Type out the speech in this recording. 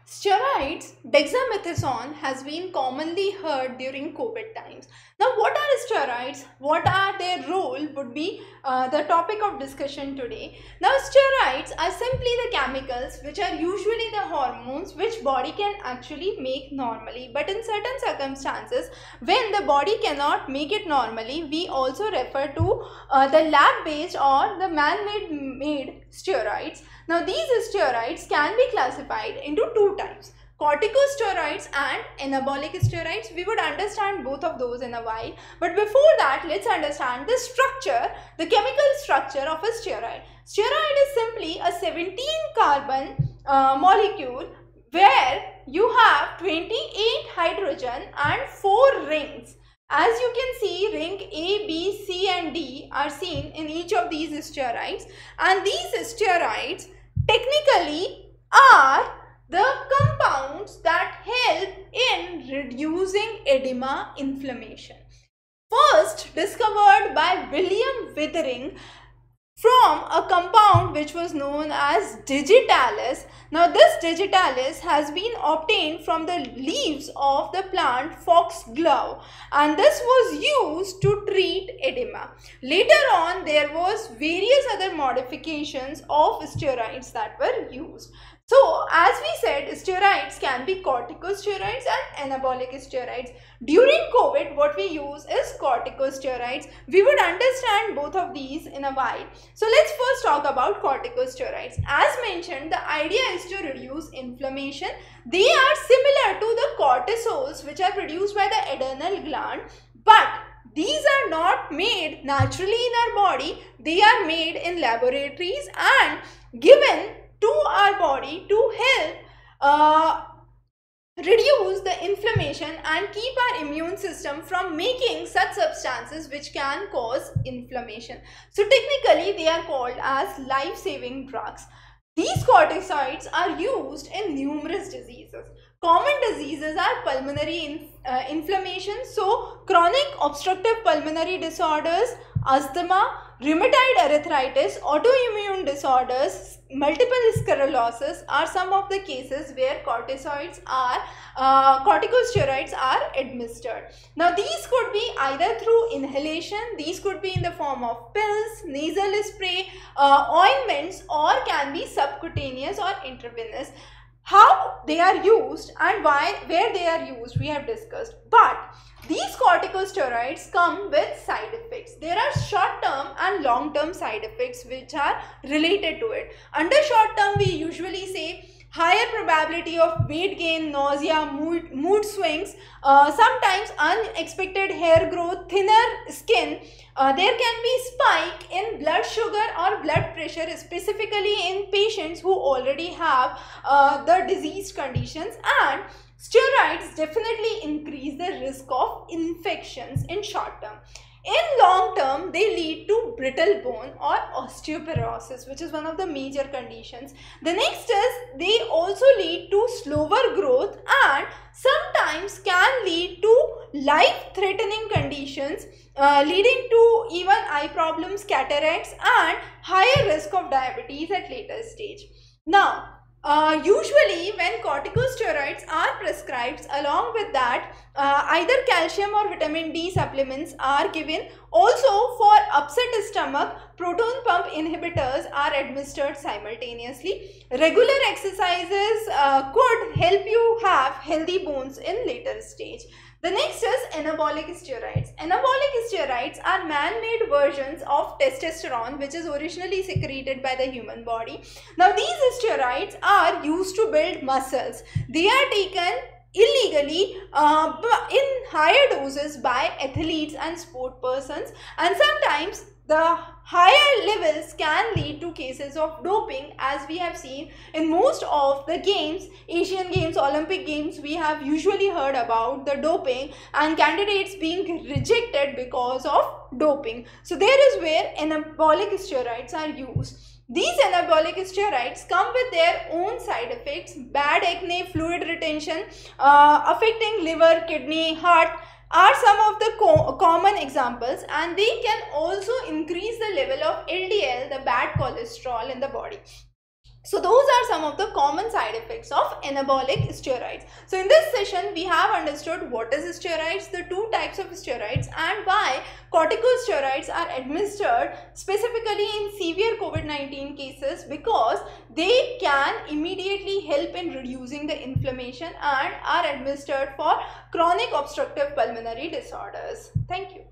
Steroids, dexamethasone has been commonly heard during COVID times. Now, what are steroids? What are their role would be the topic of discussion today. Now, steroids are simply the chemicals which are usually the hormones which body can actually make normally. But in certain circumstances, when the body cannot make it normally, we also refer to the lab-based or the man-made steroids. Now, these steroids can be classified into two types: corticosteroids and anabolic steroids. We would understand both of those in a while. But before that, let's understand the structure, the chemical structure of a steroid. Steroid is simply a 17-carbon molecule where you have 28 hydrogen and 4 rings. As you can see, ring A, B, C and D are seen in each of these steroids, and these steroids technically are the compounds that help in reducing edema inflammation. First discovered by William Withering from a compound which was known as digitalis. Now, this digitalis has been obtained from the leaves of the plant foxglove, and this was used to treat edema. Later on, there was various other modifications of steroids that were used. So, as we said, steroids can be corticosteroids and anabolic steroids. During COVID, what we use is corticosteroids. We would understand both of these in a while. So, let's first talk about corticosteroids. As mentioned, the idea is to reduce inflammation. They are similar to the cortisols which are produced by the adrenal gland, but these are not made naturally in our body. They are made in laboratories and given to our body to help reduce the inflammation and keep our immune system from making such substances which can cause inflammation. So technically they are called as life-saving drugs. These corticosteroids are used in numerous diseases. Common diseases are pulmonary inflammation, so chronic obstructive pulmonary disorders, asthma, rheumatoid arthritis, autoimmune disorders, multiple sclerosis are some of the cases where corticosteroids are administered. Now, these could be either through inhalation, these could be in the form of pills, nasal spray, ointments, or can be subcutaneous or intravenous. How they are used and where they are used, we have discussed. But these corticosteroids come with side effects. There are short-term and long-term side effects which are related to it. Under short-term, we usually say higher probability of weight gain, nausea, mood swings, sometimes unexpected hair growth, thinner skin. There can be spike in blood sugar or blood pressure, specifically in patients who already have the diseased conditions, and steroids definitely increase the risk of infections in short term. In long term, they lead to brittle bone or osteoporosis, which is one of the major conditions. The next is they also lead to slower growth and sometimes can lead to life-threatening conditions, leading to even eye problems, cataracts, and higher risk of diabetes at later stage. Now, usually when corticosteroids are prescribed, along with that either calcium or vitamin D supplements are given. Also, for upset stomach, proton pump inhibitors are administered simultaneously. Regular exercises could help you have healthy bones in later stage. The next is anabolic steroids. Anabolic steroids are man-made versions of testosterone which is originally secreted by the human body. Now, these steroids are used to build muscles. They are taken illegally in higher doses by athletes and sport persons, and sometimes the higher levels can lead to cases of doping, as we have seen in most of the games, Asian Games, Olympic Games. We have usually heard about the doping and candidates being rejected because of doping. So there is where anabolic steroids are used. These anabolic steroids come with their own side effects: bad acne, fluid retention, affecting liver, kidney, heart are some of the common examples, and they can also increase the level of LDL, the bad cholesterol in the body. So those are some of the common side effects of anabolic steroids. So in this session, we have understood what is steroids, the two types of steroids, and why corticosteroids are administered specifically in severe COVID-19 cases, because they can immediately help in reducing the inflammation and are administered for chronic obstructive pulmonary disorders. Thank you.